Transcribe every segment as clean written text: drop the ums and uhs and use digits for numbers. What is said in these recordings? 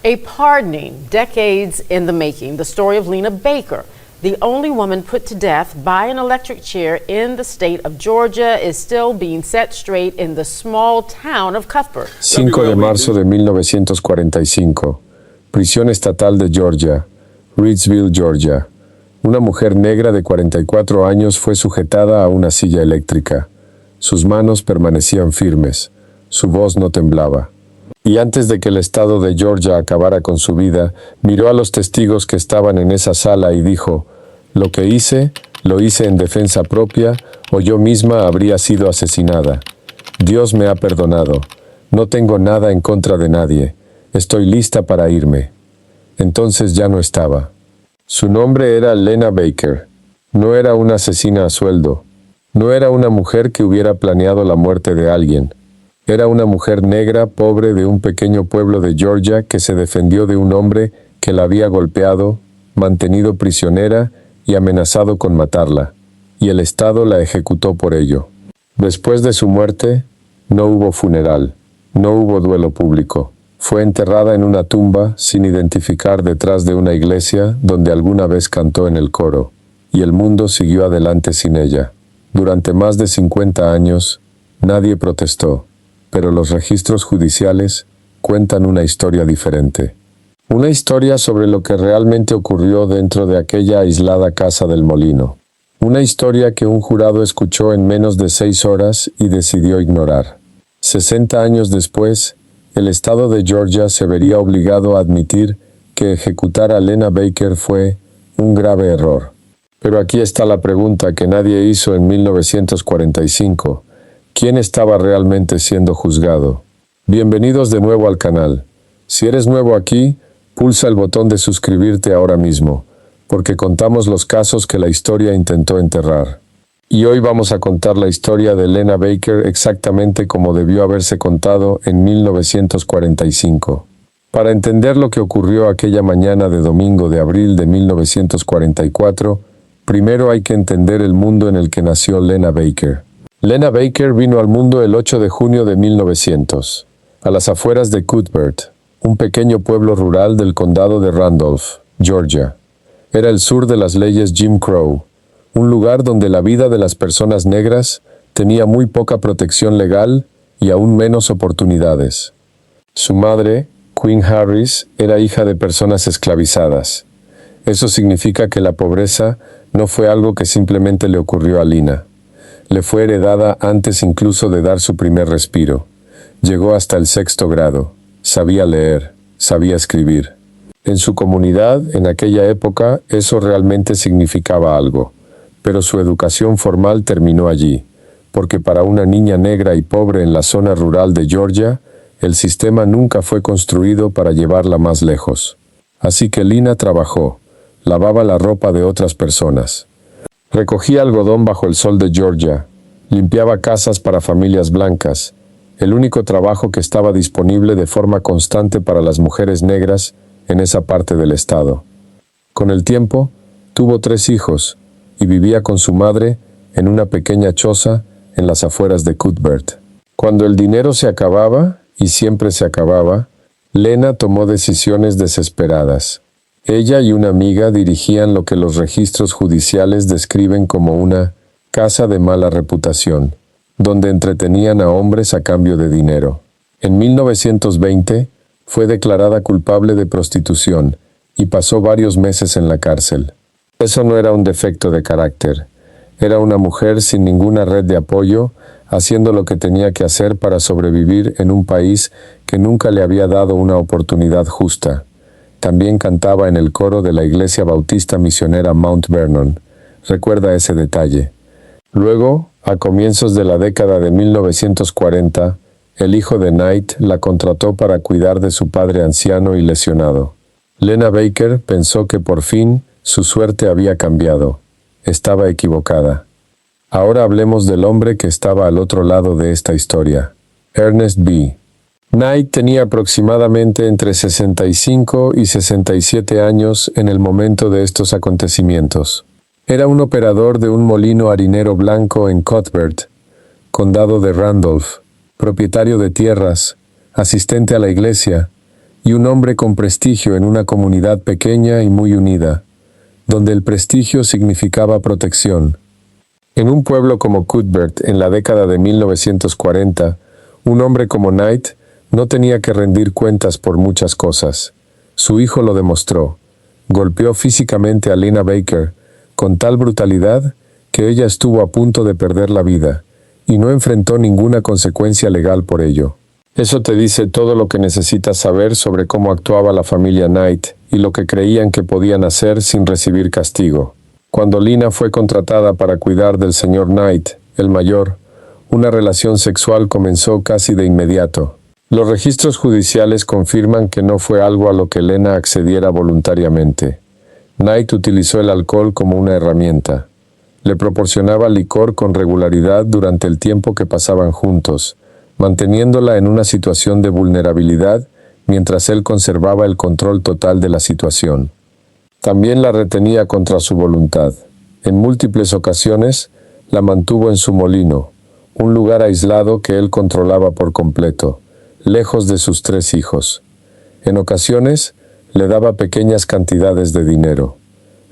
A pardoning, decades in the making, the story of Lena Baker, the only woman put to death by an electric chair in the state of Georgia, is still being set straight in the small town of Cuthbert. 5 de marzo de 1945. Prisión estatal de Georgia, Reidsville, Georgia. Una mujer negra de 44 años fue sujetada a una silla eléctrica. Sus manos permanecían firmes. Su voz no temblaba. Y antes de que el estado de Georgia acabara con su vida, miró a los testigos que estaban en esa sala y dijo: «Lo que hice, lo hice en defensa propia, o yo misma habría sido asesinada. Dios me ha perdonado. No tengo nada en contra de nadie. Estoy lista para irme». Entonces ya no estaba. Su nombre era Lena Baker. No era una asesina a sueldo. No era una mujer que hubiera planeado la muerte de alguien. Era una mujer negra, pobre, de un pequeño pueblo de Georgia que se defendió de un hombre que la había golpeado, mantenido prisionera y amenazado con matarla, y el Estado la ejecutó por ello. Después de su muerte, no hubo funeral, no hubo duelo público. Fue enterrada en una tumba sin identificar detrás de una iglesia donde alguna vez cantó en el coro, y el mundo siguió adelante sin ella. Durante más de 50 años, nadie protestó. Pero los registros judiciales cuentan una historia diferente. Una historia sobre lo que realmente ocurrió dentro de aquella aislada casa del molino. Una historia que un jurado escuchó en menos de 6 horas y decidió ignorar. 60 años después, el estado de Georgia se vería obligado a admitir que ejecutar a Lena Baker fue un grave error. Pero aquí está la pregunta que nadie hizo en 1945. ¿Quién estaba realmente siendo juzgado? Bienvenidos de nuevo al canal. Si eres nuevo aquí, pulsa el botón de suscribirte ahora mismo, porque contamos los casos que la historia intentó enterrar. Y hoy vamos a contar la historia de Lena Baker exactamente como debió haberse contado en 1945. Para entender lo que ocurrió aquella mañana de domingo de abril de 1944, primero hay que entender el mundo en el que nació Lena Baker. Lena Baker vino al mundo el 8 de junio de 1900, a las afueras de Cuthbert, un pequeño pueblo rural del condado de Randolph, Georgia. Era el sur de las leyes Jim Crow, un lugar donde la vida de las personas negras tenía muy poca protección legal y aún menos oportunidades. Su madre, Queen Harris, era hija de personas esclavizadas. Eso significa que la pobreza no fue algo que simplemente le ocurrió a Lena. Le fue heredada antes incluso de dar su primer respiro. Llegó hasta el 6º grado. Sabía leer, sabía escribir. En su comunidad, en aquella época, eso realmente significaba algo. Pero su educación formal terminó allí, porque para una niña negra y pobre en la zona rural de Georgia, el sistema nunca fue construido para llevarla más lejos. Así que Lena trabajó, lavaba la ropa de otras personas. Recogía algodón bajo el sol de Georgia, limpiaba casas para familias blancas, el único trabajo que estaba disponible de forma constante para las mujeres negras en esa parte del estado. Con el tiempo, tuvo 3 hijos y vivía con su madre en una pequeña choza en las afueras de Cuthbert. Cuando el dinero se acababa, y siempre se acababa, Lena tomó decisiones desesperadas. Ella y una amiga dirigían lo que los registros judiciales describen como una casa de mala reputación, donde entretenían a hombres a cambio de dinero. En 1920 fue declarada culpable de prostitución y pasó varios meses en la cárcel. Eso no era un defecto de carácter. Era una mujer sin ninguna red de apoyo, haciendo lo que tenía que hacer para sobrevivir en un país que nunca le había dado una oportunidad justa. También cantaba en el coro de la iglesia bautista misionera Mount Vernon. Recuerda ese detalle. Luego, a comienzos de la década de 1940, el hijo de Knight la contrató para cuidar de su padre anciano y lesionado. Lena Baker pensó que por fin su suerte había cambiado. Estaba equivocada. Ahora hablemos del hombre que estaba al otro lado de esta historia. Ernest B. Knight tenía aproximadamente entre 65 y 67 años en el momento de estos acontecimientos. Era un operador de un molino harinero blanco en Cuthbert, condado de Randolph, propietario de tierras, asistente a la iglesia, y un hombre con prestigio en una comunidad pequeña y muy unida, donde el prestigio significaba protección. En un pueblo como Cuthbert, en la década de 1940, un hombre como Knight no tenía que rendir cuentas por muchas cosas. Su hijo lo demostró. Golpeó físicamente a Lena Baker con tal brutalidad que ella estuvo a punto de perder la vida, y no enfrentó ninguna consecuencia legal por ello. Eso te dice todo lo que necesitas saber sobre cómo actuaba la familia Knight y lo que creían que podían hacer sin recibir castigo. Cuando Lena fue contratada para cuidar del señor Knight, el mayor, una relación sexual comenzó casi de inmediato. Los registros judiciales confirman que no fue algo a lo que Lena accediera voluntariamente. Knight utilizó el alcohol como una herramienta. Le proporcionaba licor con regularidad durante el tiempo que pasaban juntos, manteniéndola en una situación de vulnerabilidad mientras él conservaba el control total de la situación. También la retenía contra su voluntad. En múltiples ocasiones, la mantuvo en su molino, un lugar aislado que él controlaba por completo, lejos de sus 3 hijos. En ocasiones, le daba pequeñas cantidades de dinero,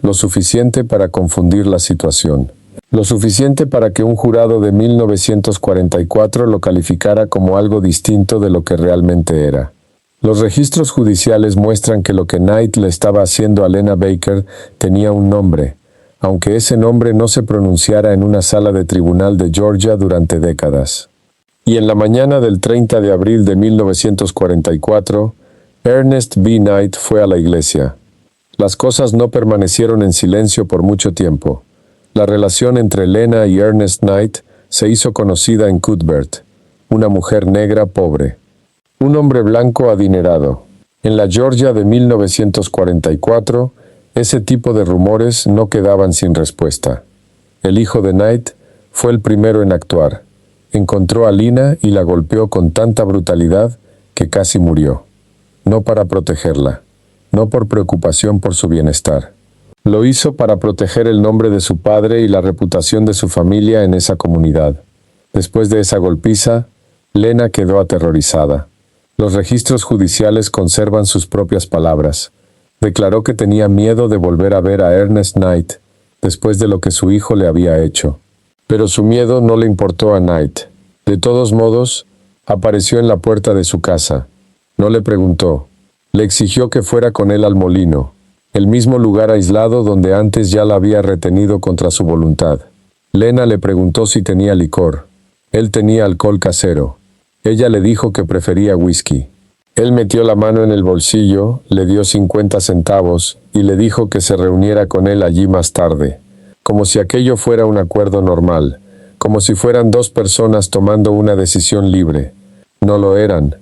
lo suficiente para confundir la situación. Lo suficiente para que un jurado de 1944 lo calificara como algo distinto de lo que realmente era. Los registros judiciales muestran que lo que Knight le estaba haciendo a Lena Baker tenía un nombre, aunque ese nombre no se pronunciara en una sala de tribunal de Georgia durante décadas. Y en la mañana del 30 de abril de 1944, Ernest B. Knight fue a la iglesia. Las cosas no permanecieron en silencio por mucho tiempo. La relación entre Lena y Ernest Knight se hizo conocida en Cuthbert, una mujer negra pobre. Un hombre blanco adinerado. En la Georgia de 1944, ese tipo de rumores no quedaban sin respuesta. El hijo de Knight fue el primero en actuar. Encontró a Lena y la golpeó con tanta brutalidad que casi murió. No para protegerla, no por preocupación por su bienestar. Lo hizo para proteger el nombre de su padre y la reputación de su familia en esa comunidad. Después de esa golpiza, Lena quedó aterrorizada. Los registros judiciales conservan sus propias palabras. Declaró que tenía miedo de volver a ver a Ernest Knight, después de lo que su hijo le había hecho. Pero su miedo no le importó a Knight. De todos modos, apareció en la puerta de su casa. No le preguntó. Le exigió que fuera con él al molino, el mismo lugar aislado donde antes ya la había retenido contra su voluntad. Lena le preguntó si tenía licor. Él tenía alcohol casero. Ella le dijo que prefería whisky. Él metió la mano en el bolsillo, le dio 50 centavos y le dijo que se reuniera con él allí más tarde, como si aquello fuera un acuerdo normal, como si fueran 2 personas tomando una decisión libre. No lo eran.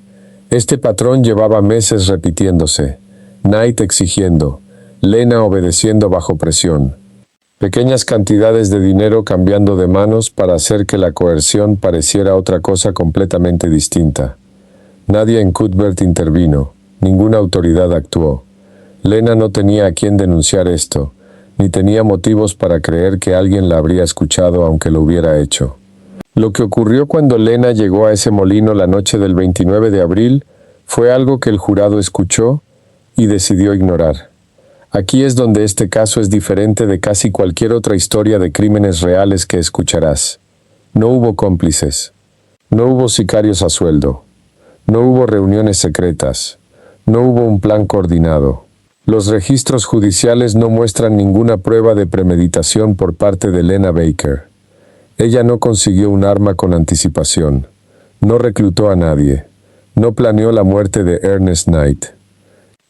Este patrón llevaba meses repitiéndose, Knight exigiendo, Lena obedeciendo bajo presión. Pequeñas cantidades de dinero cambiando de manos para hacer que la coerción pareciera otra cosa completamente distinta. Nadie en Cuthbert intervino, ninguna autoridad actuó. Lena no tenía a quién denunciar esto, ni tenía motivos para creer que alguien la habría escuchado aunque lo hubiera hecho. Lo que ocurrió cuando Lena llegó a ese molino la noche del 29 de abril fue algo que el jurado escuchó y decidió ignorar. Aquí es donde este caso es diferente de casi cualquier otra historia de crímenes reales que escucharás. No hubo cómplices. No hubo sicarios a sueldo. No hubo reuniones secretas. No hubo un plan coordinado. Los registros judiciales no muestran ninguna prueba de premeditación por parte de Lena Baker. Ella no consiguió un arma con anticipación. No reclutó a nadie. No planeó la muerte de Ernest Knight.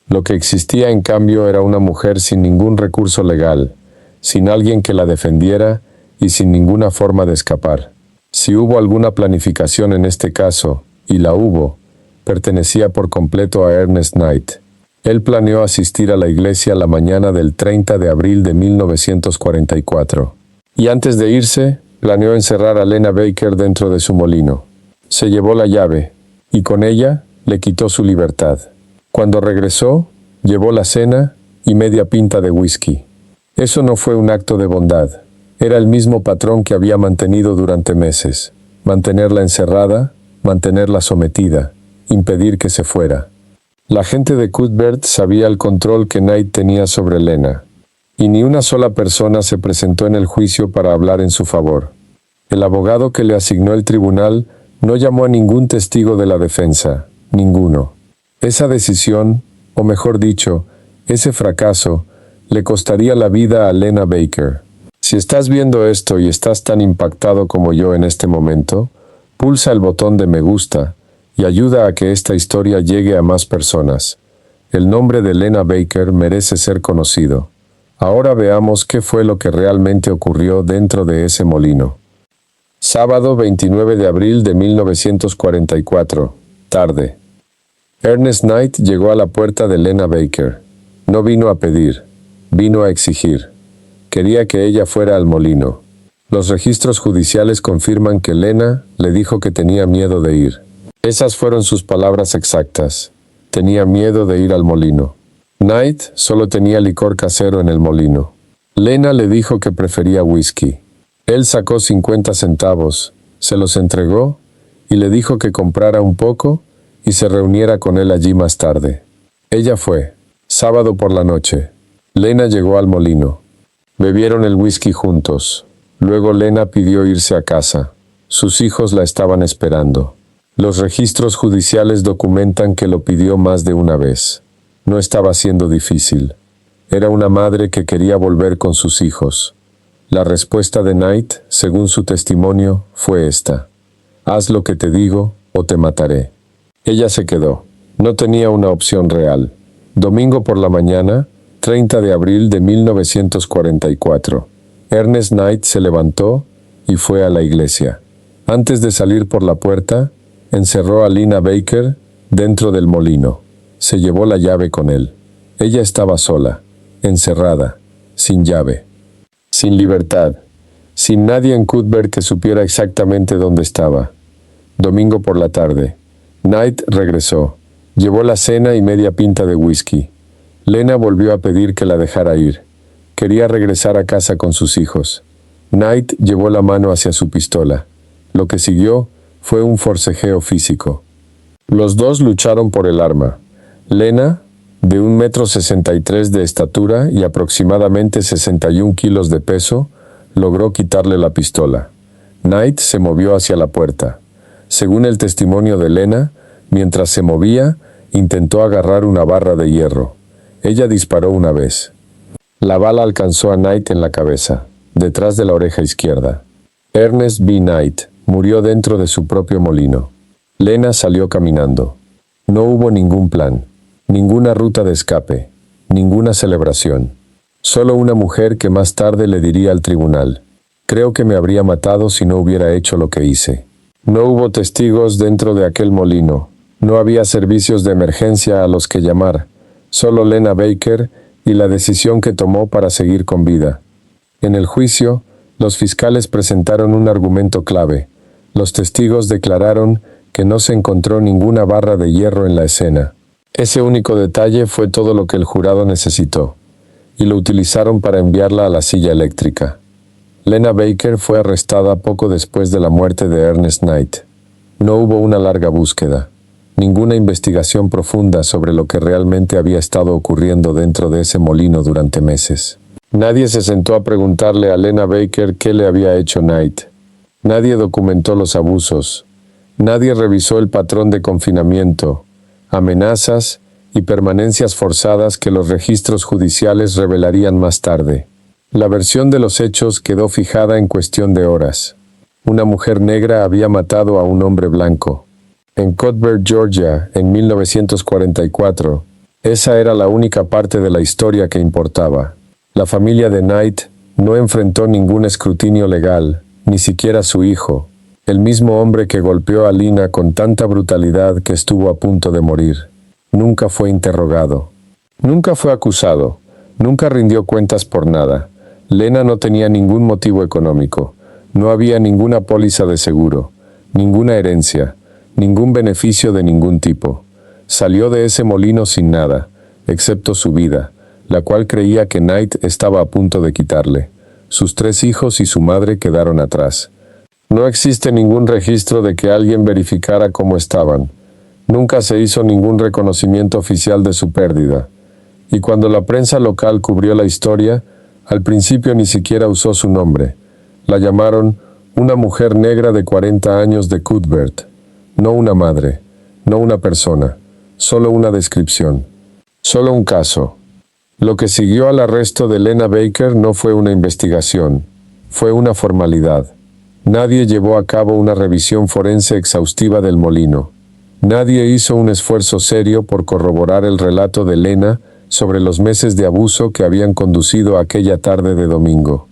Lo que existía, en cambio, era una mujer sin ningún recurso legal, sin alguien que la defendiera y sin ninguna forma de escapar. Si hubo alguna planificación en este caso, y la hubo, pertenecía por completo a Ernest Knight. Él planeó asistir a la iglesia la mañana del 30 de abril de 1944. Y antes de irse, planeó encerrar a Lena Baker dentro de su molino. Se llevó la llave, y con ella le quitó su libertad. Cuando regresó, llevó la cena y media pinta de whisky. Eso no fue un acto de bondad. Era el mismo patrón que había mantenido durante meses. Mantenerla encerrada, mantenerla sometida, impedir que se fuera. La gente de Cuthbert sabía el control que Knight tenía sobre Lena, y ni una sola persona se presentó en el juicio para hablar en su favor. El abogado que le asignó el tribunal no llamó a ningún testigo de la defensa, ninguno. Esa decisión, o mejor dicho, ese fracaso, le costaría la vida a Lena Baker. Si estás viendo esto y estás tan impactado como yo en este momento, pulsa el botón de me gusta y ayuda a que esta historia llegue a más personas. El nombre de Lena Baker merece ser conocido. Ahora veamos qué fue lo que realmente ocurrió dentro de ese molino. Sábado 29 de abril de 1944, tarde. Ernest Knight llegó a la puerta de Lena Baker. No vino a pedir, vino a exigir. Quería que ella fuera al molino. Los registros judiciales confirman que Lena le dijo que tenía miedo de ir. Esas fueron sus palabras exactas. Tenía miedo de ir al molino. Knight solo tenía licor casero en el molino. Lena le dijo que prefería whisky. Él sacó 50 centavos, se los entregó y le dijo que comprara un poco y se reuniera con él allí más tarde. Ella fue. Sábado por la noche. Lena llegó al molino. Bebieron el whisky juntos. Luego Lena pidió irse a casa. Sus hijos la estaban esperando. Los registros judiciales documentan que lo pidió más de una vez. No estaba siendo difícil. Era una madre que quería volver con sus hijos. La respuesta de Knight, según su testimonio, fue esta: haz lo que te digo o te mataré. Ella se quedó. No tenía una opción real. Domingo por la mañana, 30 de abril de 1944. Ernest Knight se levantó y fue a la iglesia. Antes de salir por la puerta, encerró a Lena Baker dentro del molino. Se llevó la llave con él. Ella estaba sola, encerrada, sin llave, sin libertad, sin nadie en Cuthbert que supiera exactamente dónde estaba. Domingo por la tarde. Knight regresó. Llevó la cena y media pinta de whisky. Lena volvió a pedir que la dejara ir. Quería regresar a casa con sus hijos. Knight llevó la mano hacia su pistola. Lo que siguió fue un forcejeo físico. Los dos lucharon por el arma. Lena, de 1,63 m de estatura y aproximadamente 61 kilos de peso, logró quitarle la pistola. Knight se movió hacia la puerta. Según el testimonio de Lena, mientras se movía, intentó agarrar una barra de hierro. Ella disparó una vez. La bala alcanzó a Knight en la cabeza, detrás de la oreja izquierda. Ernest B. Knight murió dentro de su propio molino. Lena salió caminando. No hubo ningún plan, ninguna ruta de escape, ninguna celebración. Solo una mujer que más tarde le diría al tribunal: creo que me habría matado si no hubiera hecho lo que hice. No hubo testigos dentro de aquel molino. No había servicios de emergencia a los que llamar. Solo Lena Baker y la decisión que tomó para seguir con vida. En el juicio, los fiscales presentaron un argumento clave. Los testigos declararon que no se encontró ninguna barra de hierro en la escena. Ese único detalle fue todo lo que el jurado necesitó, y lo utilizaron para enviarla a la silla eléctrica. Lena Baker fue arrestada poco después de la muerte de Ernest Knight. No hubo una larga búsqueda, ninguna investigación profunda sobre lo que realmente había estado ocurriendo dentro de ese molino durante meses. Nadie se sentó a preguntarle a Lena Baker qué le había hecho Knight. Nadie documentó los abusos. Nadie revisó el patrón de confinamiento, amenazas y permanencias forzadas que los registros judiciales revelarían más tarde. La versión de los hechos quedó fijada en cuestión de horas. Una mujer negra había matado a un hombre blanco. En Cuthbert, Georgia, en 1944, esa era la única parte de la historia que importaba. La familia de Knight no enfrentó ningún escrutinio legal, ni siquiera su hijo, el mismo hombre que golpeó a Lena con tanta brutalidad que estuvo a punto de morir. Nunca fue interrogado. Nunca fue acusado. Nunca rindió cuentas por nada. Lena no tenía ningún motivo económico. No había ninguna póliza de seguro, ninguna herencia, ningún beneficio de ningún tipo. Salió de ese molino sin nada, excepto su vida, la cual creía que Knight estaba a punto de quitarle. Sus 3 hijos y su madre quedaron atrás. No existe ningún registro de que alguien verificara cómo estaban. Nunca se hizo ningún reconocimiento oficial de su pérdida, y cuando la prensa local cubrió la historia, al principio ni siquiera usó su nombre. La llamaron una mujer negra de 40 años de Cuthbert, no una madre, no una persona, solo una descripción, solo un caso. Lo que siguió al arresto de Lena Baker no fue una investigación, fue una formalidad. Nadie llevó a cabo una revisión forense exhaustiva del molino. Nadie hizo un esfuerzo serio por corroborar el relato de Lena sobre los meses de abuso que habían conducido aquella tarde de domingo.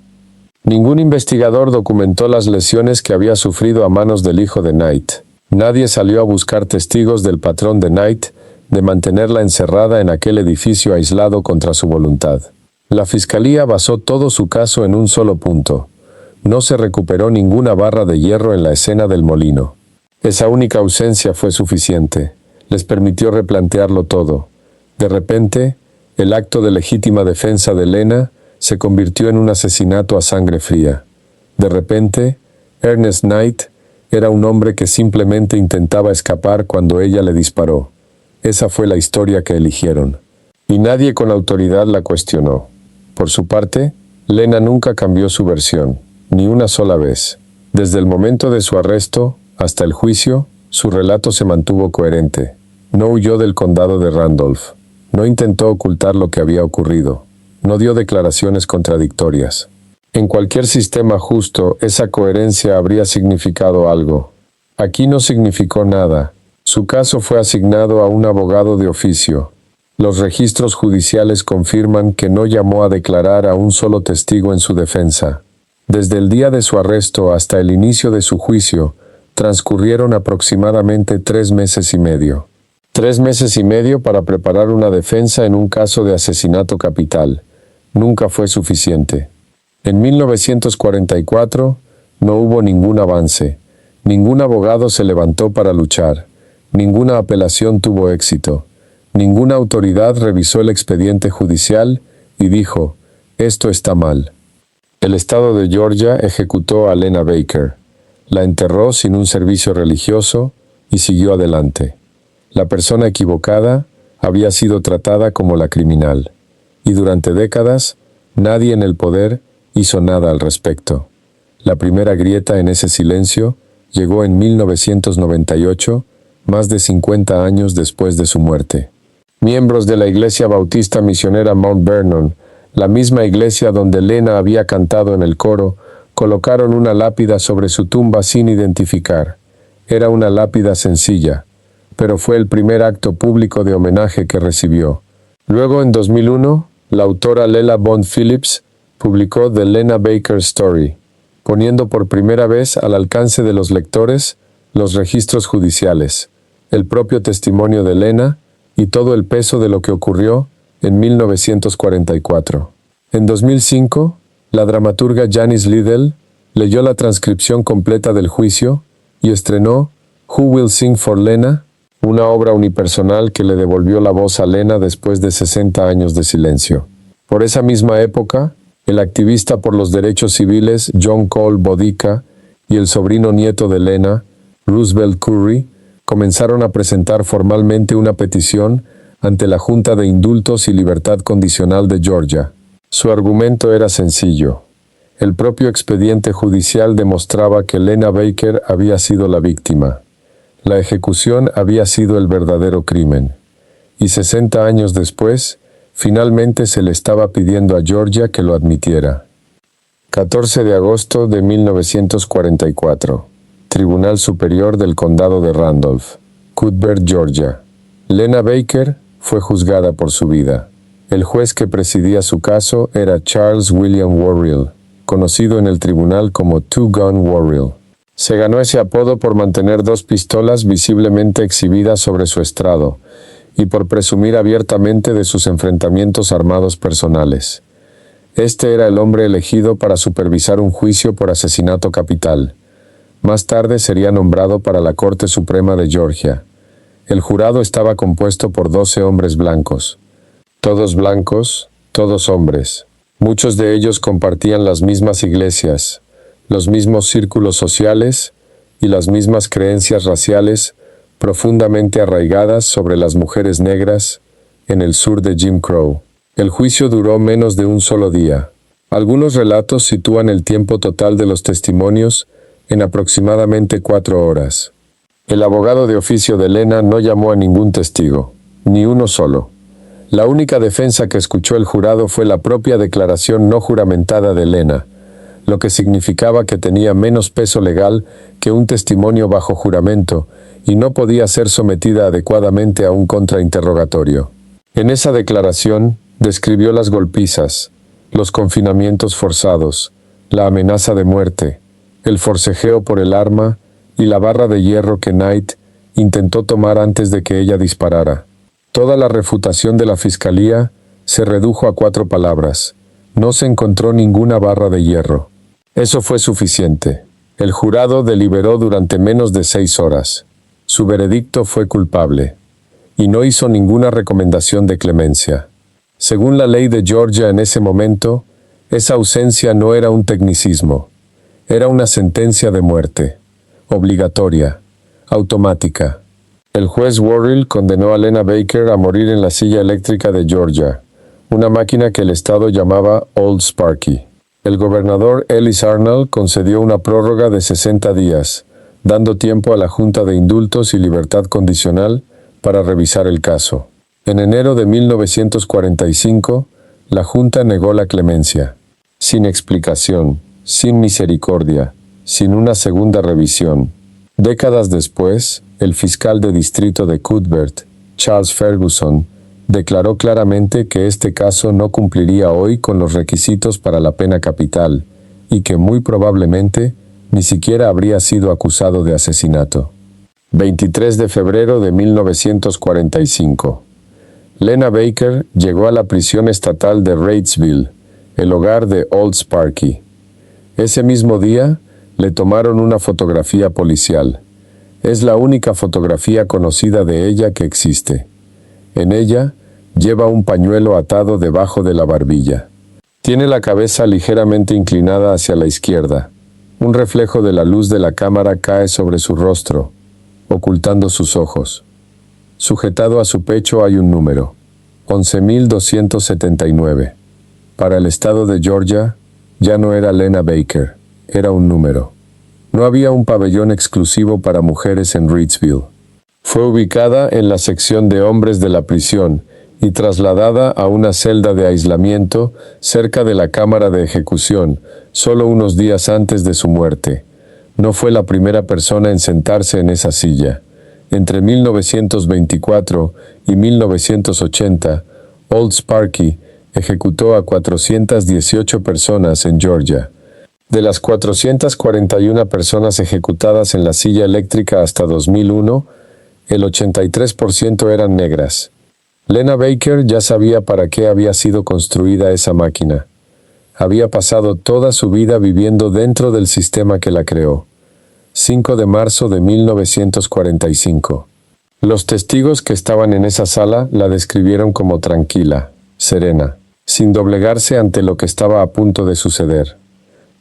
Ningún investigador documentó las lesiones que había sufrido a manos del hijo de Knight. Nadie salió a buscar testigos del patrón de Knight de mantenerla encerrada en aquel edificio aislado contra su voluntad. La fiscalía basó todo su caso en un solo punto. No se recuperó ninguna barra de hierro en la escena del molino. Esa única ausencia fue suficiente. Les permitió replantearlo todo. De repente, el acto de legítima defensa de Lena se convirtió en un asesinato a sangre fría. De repente, Ernest Knight era un hombre que simplemente intentaba escapar cuando ella le disparó. Esa fue la historia que eligieron. Y nadie con autoridad la cuestionó. Por su parte, Lena nunca cambió su versión, ni una sola vez. Desde el momento de su arresto hasta el juicio, su relato se mantuvo coherente. No huyó del condado de Randolph. No intentó ocultar lo que había ocurrido. No dio declaraciones contradictorias. En cualquier sistema justo, esa coherencia habría significado algo. Aquí no significó nada. Su caso fue asignado a un abogado de oficio. Los registros judiciales confirman que no llamó a declarar a un solo testigo en su defensa. Desde el día de su arresto hasta el inicio de su juicio, transcurrieron aproximadamente 3 meses y medio. 3 meses y medio para preparar una defensa en un caso de asesinato capital. Nunca fue suficiente. En 1944 no hubo ningún avance. Ningún abogado se levantó para luchar. Ninguna apelación tuvo éxito. Ninguna autoridad revisó el expediente judicial y dijo, esto está mal. El estado de Georgia ejecutó a Lena Baker. La enterró sin un servicio religioso y siguió adelante. La persona equivocada había sido tratada como la criminal. Y durante décadas, nadie en el poder hizo nada al respecto. La primera grieta en ese silencio llegó en 1998, más de 50 años después de su muerte. Miembros de la Iglesia Bautista Misionera Mount Vernon, la misma iglesia donde Lena había cantado en el coro, colocaron una lápida sobre su tumba sin identificar. Era una lápida sencilla, pero fue el primer acto público de homenaje que recibió. Luego, en 2001, la autora Lela Bond Phillips publicó The Lena Baker Story, poniendo por primera vez al alcance de los lectores los registros judiciales, el propio testimonio de Lena y todo el peso de lo que ocurrió en 1944. En 2005, la dramaturga Janice Liddell leyó la transcripción completa del juicio y estrenó Who Will Sing for Lena, una obra unipersonal que le devolvió la voz a Lena después de 60 años de silencio. Por esa misma época, el activista por los derechos civiles John Cole Bodica y el sobrino nieto de Lena, Roosevelt Curry, comenzaron a presentar formalmente una petición ante la Junta de Indultos y Libertad Condicional de Georgia. Su argumento era sencillo. El propio expediente judicial demostraba que Lena Baker había sido la víctima. La ejecución había sido el verdadero crimen. Y 60 años después, finalmente se le estaba pidiendo a Georgia que lo admitiera. 14 de agosto de 1944. Tribunal Superior del Condado de Randolph, Cuthbert, Georgia. Lena Baker fue juzgada por su vida. El juez que presidía su caso era Charles William Worrell, conocido en el tribunal como Two Gun Worrell. Se ganó ese apodo por mantener 2 pistolas visiblemente exhibidas sobre su estrado y por presumir abiertamente de sus enfrentamientos armados personales. Este era el hombre elegido para supervisar un juicio por asesinato capital. Más tarde sería nombrado para la Corte Suprema de Georgia. El jurado estaba compuesto por 12 hombres blancos. Todos blancos, todos hombres. Muchos de ellos compartían las mismas iglesias, los mismos círculos sociales y las mismas creencias raciales profundamente arraigadas sobre las mujeres negras en el sur de Jim Crow. El juicio duró menos de un solo día. Algunos relatos sitúan el tiempo total de los testimonios en aproximadamente 4 horas. El abogado de oficio de Lena no llamó a ningún testigo, ni uno solo. La única defensa que escuchó el jurado fue la propia declaración no juramentada de Lena, lo que significaba que tenía menos peso legal que un testimonio bajo juramento y no podía ser sometida adecuadamente a un contrainterrogatorio. En esa declaración, describió las golpizas, los confinamientos forzados, la amenaza de muerte, el forcejeo por el arma y la barra de hierro que Knight intentó tomar antes de que ella disparara. Toda la refutación de la fiscalía se redujo a 4 palabras. No se encontró ninguna barra de hierro. Eso fue suficiente. El jurado deliberó durante menos de 6 horas. Su veredicto fue culpable, y no hizo ninguna recomendación de clemencia. Según la ley de Georgia en ese momento, esa ausencia no era un tecnicismo. Era una sentencia de muerte, obligatoria, automática. El juez Worrell condenó a Lena Baker a morir en la silla eléctrica de Georgia, una máquina que el estado llamaba Old Sparky. El gobernador Ellis Arnold concedió una prórroga de 60 días, dando tiempo a la Junta de Indultos y Libertad Condicional para revisar el caso. En enero de 1945, la Junta negó la clemencia, sin explicación, sin misericordia, sin una segunda revisión. Décadas después, el fiscal de distrito de Cuthbert, Charles Ferguson, declaró claramente que este caso no cumpliría hoy con los requisitos para la pena capital y que muy probablemente ni siquiera habría sido acusado de asesinato. 23 de febrero de 1945. Lena Baker llegó a la prisión estatal de Reidsville, el hogar de Old Sparky. Ese mismo día, le tomaron una fotografía policial. Es la única fotografía conocida de ella que existe. En ella, lleva un pañuelo atado debajo de la barbilla. Tiene la cabeza ligeramente inclinada hacia la izquierda. Un reflejo de la luz de la cámara cae sobre su rostro, ocultando sus ojos. Sujetado a su pecho hay un número, 11.279. Para el estado de Georgia, ya no era Lena Baker, era un número. No había un pabellón exclusivo para mujeres en Reidsville. Fue ubicada en la sección de hombres de la prisión y trasladada a una celda de aislamiento cerca de la cámara de ejecución, solo unos días antes de su muerte. No fue la primera persona en sentarse en esa silla. Entre 1924 y 1980, Old Sparky ejecutó a 418 personas en Georgia. De las 441 personas ejecutadas en la silla eléctrica hasta 2001, el 83% eran negras. Lena Baker ya sabía para qué había sido construida esa máquina. Había pasado toda su vida viviendo dentro del sistema que la creó. 5 de marzo de 1945. Los testigos que estaban en esa sala la describieron como tranquila, serena, sin doblegarse ante lo que estaba a punto de suceder.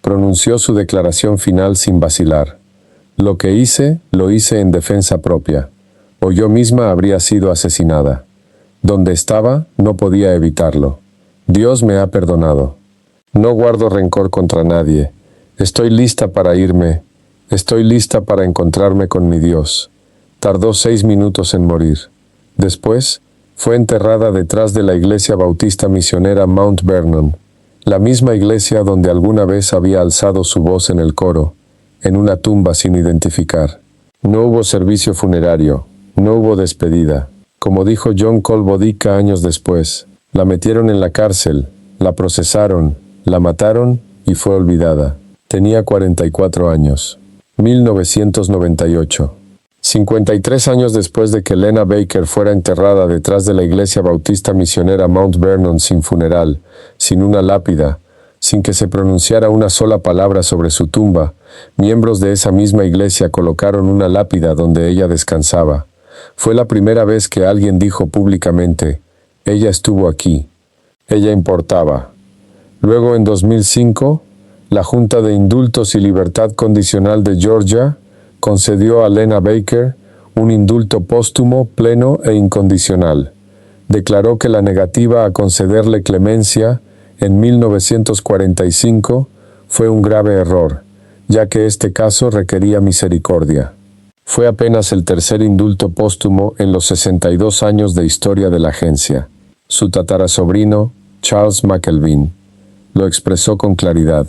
Pronunció su declaración final sin vacilar. Lo que hice, lo hice en defensa propia, o yo misma habría sido asesinada. Donde estaba, no podía evitarlo. Dios me ha perdonado. No guardo rencor contra nadie. Estoy lista para irme. Estoy lista para encontrarme con mi Dios. Tardó 6 minutos en morir. Después, fue enterrada detrás de la iglesia bautista misionera Mount Vernon, la misma iglesia donde alguna vez había alzado su voz en el coro, en una tumba sin identificar. No hubo servicio funerario, no hubo despedida. Como dijo John Kolbodica años después, la metieron en la cárcel, la procesaron, la mataron y fue olvidada. Tenía 44 años. 1998. 53 años después de que Lena Baker fuera enterrada detrás de la iglesia bautista misionera Mount Vernon sin funeral, sin una lápida, sin que se pronunciara una sola palabra sobre su tumba, miembros de esa misma iglesia colocaron una lápida donde ella descansaba. Fue la primera vez que alguien dijo públicamente, ella estuvo aquí, ella importaba. Luego, en 2005, la Junta de Indultos y Libertad Condicional de Georgia concedió a Lena Baker un indulto póstumo, pleno e incondicional. Declaró que la negativa a concederle clemencia en 1945 fue un grave error, ya que este caso requería misericordia. Fue apenas el tercer indulto póstumo en los 62 años de historia de la agencia. Su tatarasobrino, Charles McKelvin, lo expresó con claridad.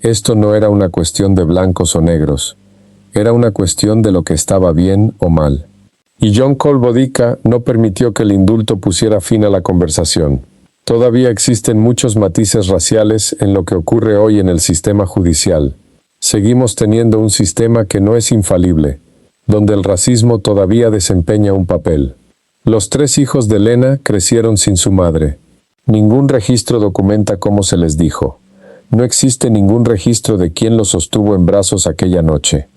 Esto no era una cuestión de blancos o negros, era una cuestión de lo que estaba bien o mal. Y John Cole Bodica no permitió que el indulto pusiera fin a la conversación. Todavía existen muchos matices raciales en lo que ocurre hoy en el sistema judicial. Seguimos teniendo un sistema que no es infalible, donde el racismo todavía desempeña un papel. Los 3 hijos de Lena crecieron sin su madre. Ningún registro documenta cómo se les dijo. No existe ningún registro de quién los sostuvo en brazos aquella noche.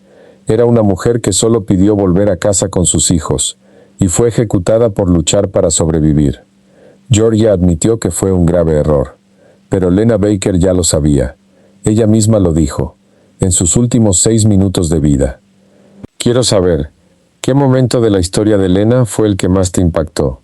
Era una mujer que solo pidió volver a casa con sus hijos, y fue ejecutada por luchar para sobrevivir. Georgia admitió que fue un grave error, pero Lena Baker ya lo sabía. Ella misma lo dijo, en sus últimos 6 minutos de vida. Quiero saber, ¿qué momento de la historia de Lena fue el que más te impactó?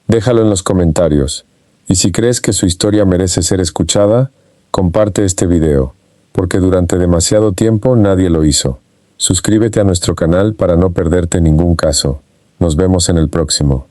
Déjalo en los comentarios. Y si crees que su historia merece ser escuchada, comparte este video, porque durante demasiado tiempo nadie lo hizo. Suscríbete a nuestro canal para no perderte ningún caso. Nos vemos en el próximo.